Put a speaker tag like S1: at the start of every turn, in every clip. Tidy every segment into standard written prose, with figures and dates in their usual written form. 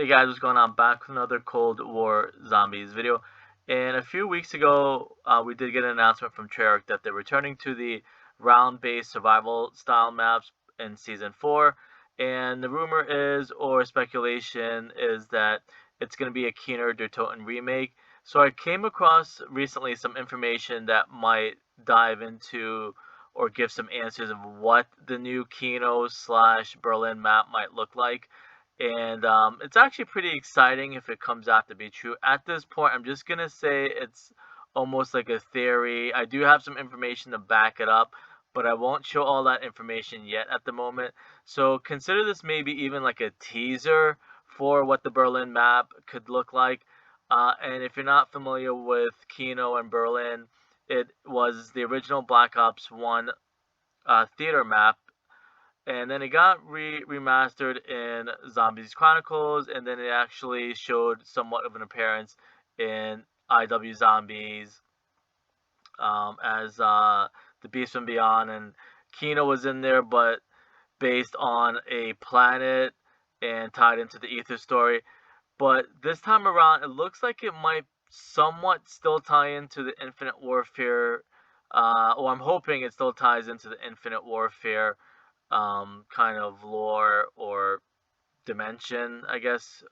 S1: Hey guys, what's going on? Back with another Cold War Zombies video. And a few weeks ago, we did get an announcement from Treyarch that they're returning to the round-based survival style maps in Season 4. And the rumor is, or speculation, is that it's going to be a Kino Der Toten remake. So I came across recently some information that might dive into or give some answers of what the new Kino slash Berlin map might look like. And it's actually pretty exciting if it comes out to be true. At this point, I'm just gonna say it's almost like a theory. I do have some information to back it up, but I won't show all that information yet at the moment. So consider this maybe even like a teaser for what the Berlin map could look like. And if you're not familiar with Kino and Berlin, it was the original Black Ops 1 theater map, and then it got remastered in Zombies Chronicles, and then it actually showed somewhat of an appearance in IW Zombies as the Beast from Beyond, and Kino was in there, but based on a planet and tied into the Ether story. But this time around, it looks like it might somewhat still tie into the Infinite Warfare, or I'm hoping it still ties into the Infinite Warfare kind of lore or dimension, I guess,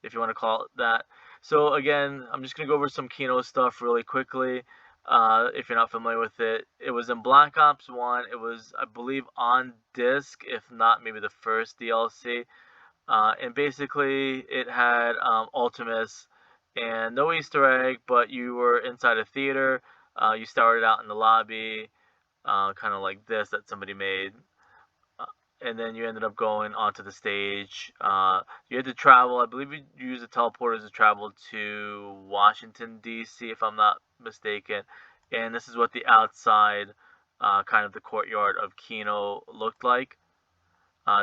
S1: if you want to call it that. So again, I'm just gonna go over some Kino stuff really quickly. If you're not familiar with it, it was in Black Ops 1. It was, I believe, on disc, if not maybe the first DLC. And basically, it had Ultimus and no Easter egg, but you were inside a theater. You started out in the lobby, kind of like this that somebody made, and then you ended up going onto the stage. You had to travel. I believe you used the teleporters to travel to Washington D.C., if I'm not mistaken. And this is what the outside, kind of the courtyard of Kino looked like.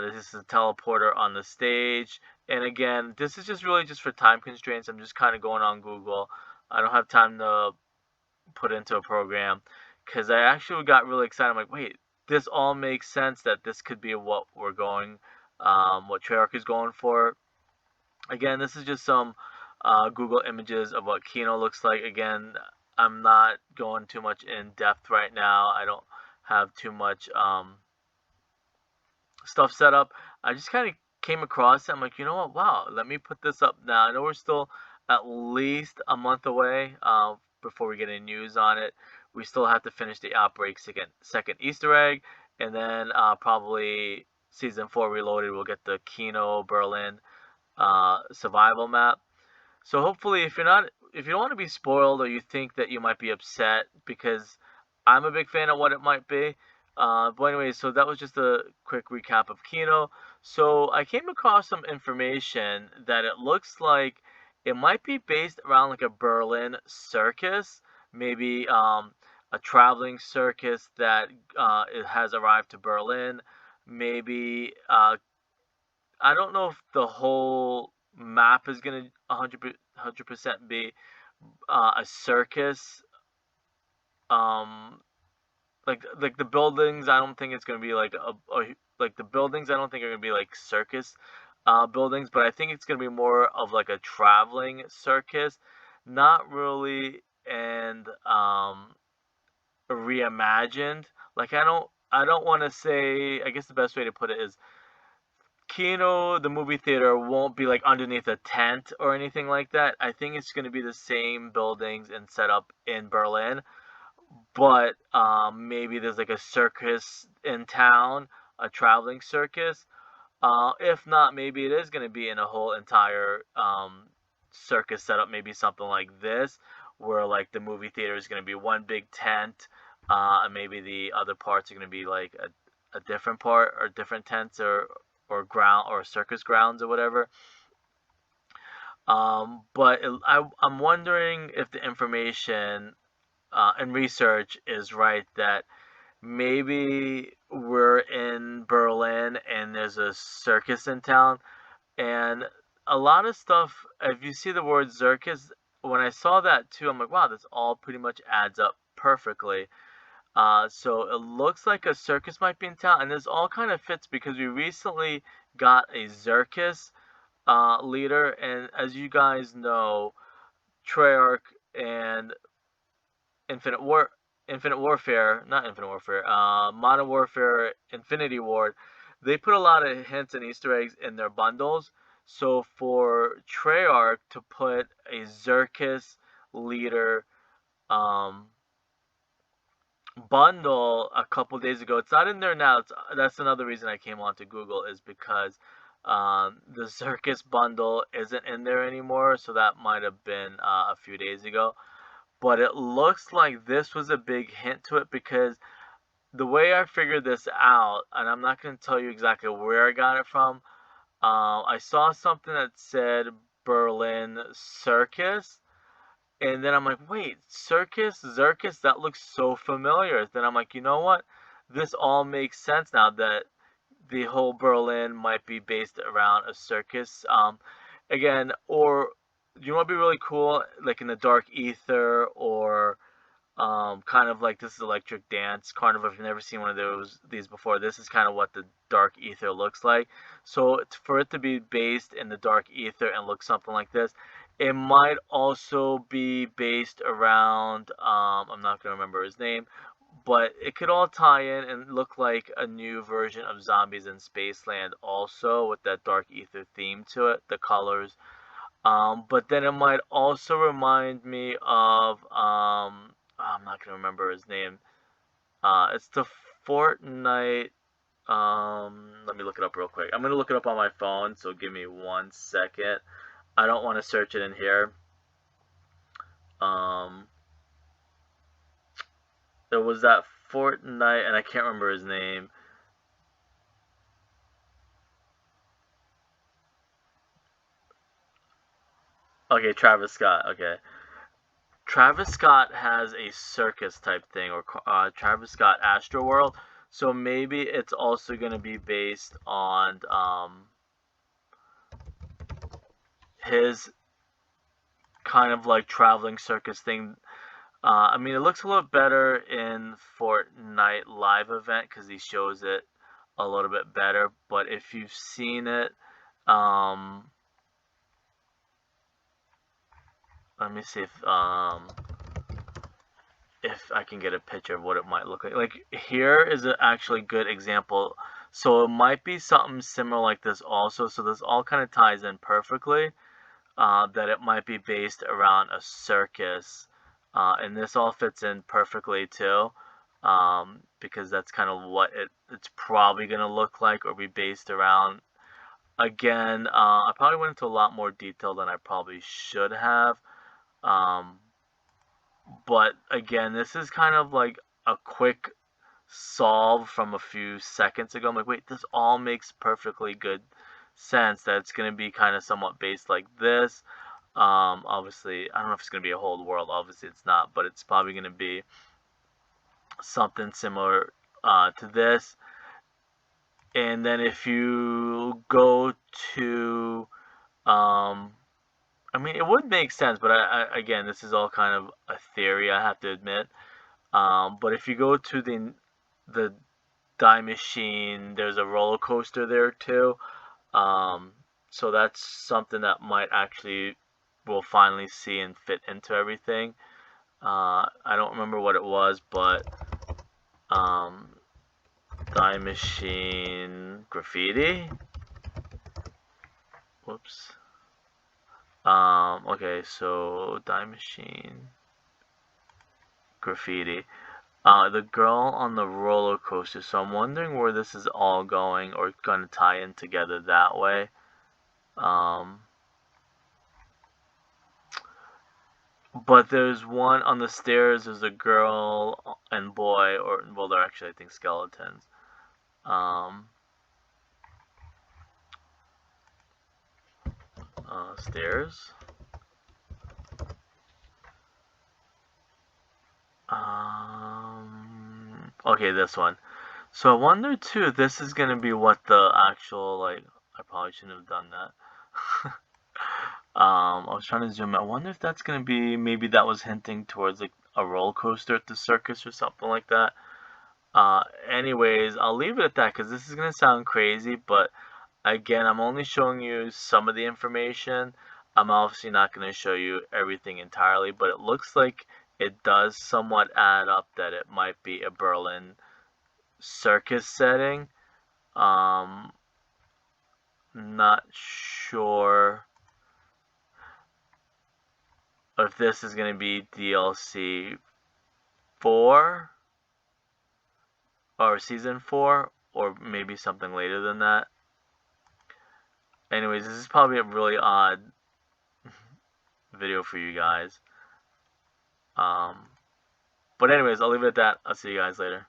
S1: This is a teleporter on the stage. And again, this is just really just for time constraints. I'm just kind of going on Google. I don't have time to put into a program because I actually got really excited. I'm like, wait, this all makes sense that this could be what we're going, what Treyarch is going for. Again, this is just some Google images of what Kino looks like. Again, I'm not going too much in depth right now. I don't have too much stuff set up. I just kind of came across it. I'm like, you know what? Wow, let me put this up now. I know we're still at least a month away before we get any news on it. We still have to finish the Outbreak second Easter egg, and then probably Season 4 Reloaded will get the Kino Berlin survival map. So hopefully, if you don't want to be spoiled or you think that you might be upset, because I'm a big fan of what it might be. But anyway, so that was just a quick recap of Kino. So I came across some information that it looks like it might be based around like a Berlin circus, maybe a traveling circus that it has arrived to Berlin. Maybe I don't know if the whole map is gonna 100% be a circus. Um, like the buildings, I don't think it's gonna be like like the buildings. I don't think are gonna be like circus buildings, but I think it's gonna be more of like a traveling circus, not really, and reimagined. Like I don't want to say. I guess the best way to put it is Kino, the movie theater, won't be like underneath a tent or anything like that. I think it's going to be the same buildings and setup in Berlin, but maybe there's like a circus in town, a traveling circus. If not, maybe it is going to be in a whole entire circus setup, maybe something like this, where like the movie theater is going to be one big tent, and maybe the other parts are going to be like a different part or different tents or ground or circus grounds or whatever. But I'm wondering if the information and research is right that maybe we're in Berlin and there's a circus in town. And a lot of stuff, if you see the word circus, when I saw that too, I'm like, wow, this all pretty much adds up perfectly. So it looks like a circus might be in town, and this all kind of fits because we recently got a circus leader. And as you guys know, Treyarch and Infinite War, Infinite Warfare, not Infinite Warfare, Modern Warfare, Infinity Ward, they put a lot of hints and Easter eggs in their bundles. So for Treyarch to put a Circus leader um, bundle a couple days ago, it's not in there now. That's another reason I came onto Google, is because the Circus bundle isn't in there anymore. So that might have been a few days ago. But it looks like this was a big hint to it, because the way I figured this out, and I'm not going to tell you exactly where I got it from, I saw something that said Berlin Circus, and then I'm like, wait, Circus? That looks so familiar. Then I'm like, you know what? This all makes sense now, that the whole Berlin might be based around a circus. Again, or you know what would be really cool? Like in the Dark Ether, or kind of like this is Electric Dance Carnival. If you've never seen one of these before, this is kind of what the Dark Ether looks like. So for it to be based in the Dark Ether and look something like this, it might also be based around, I'm not going to remember his name, but it could all tie in and look like a new version of Zombies in Spaceland also, with that Dark Ether theme to it, the colors. But then it might also remind me of, I'm not gonna remember his name. It's the Fortnite. Let me look it up real quick. I'm gonna look it up on my phone, so give me 1 second. I don't want to search it in here. There was that Fortnite, and I can't remember his name. Okay, Travis Scott. Okay. Travis Scott has a circus type thing, or Travis Scott Astroworld. So maybe it's also going to be based on his kind of like traveling circus thing. I mean, it looks a little better in Fortnite live event because he shows it a little bit better. But if you've seen it, let me see if I can get a picture of what it might look like. Like here is an actually good example. So it might be something similar like this also. So this all kind of ties in perfectly. That it might be based around a circus. And this all fits in perfectly too. Because that's kind of what it's probably going to look like or be based around. Again, I probably went into a lot more detail than I probably should have. But again, this is kind of like a quick solve from a few seconds ago. I'm like, wait, this all makes perfectly good sense that it's going to be kind of somewhat based like this. Obviously, I don't know if it's going to be a whole world. Obviously, it's not, but it's probably going to be something similar to this. And then if you go to, I mean, it would make sense, but again, this is all kind of a theory, I have to admit. But if you go to the Die Machine, there's a roller coaster there too. So that's something that might actually we'll finally see and fit into everything. I don't remember what it was, but Die Machine graffiti. Whoops. Okay, so Die Machine graffiti. The girl on the roller coaster. So I'm wondering where this is all going, or going to tie in together that way. But there's one on the stairs. There's a girl and boy, or well, they're actually I think skeletons. Stairs. Okay, this one. So I wonder too if this is gonna be what the actual, like, I probably shouldn't have done that. I was trying to zoom in. I wonder if that's gonna be, maybe that was hinting towards like a roller coaster at the circus or something like that. Anyways, I'll leave it at that because this is gonna sound crazy, but Again, I'm only showing you some of the information. I'm obviously not going to show you everything entirely, but it looks like it does somewhat add up that it might be a Berlin circus setting. Not sure if this is going to be DLC 4 or season 4 or maybe something later than that. Anyways, this is probably a really odd video for you guys. But anyways, I'll leave it at that. I'll see you guys later.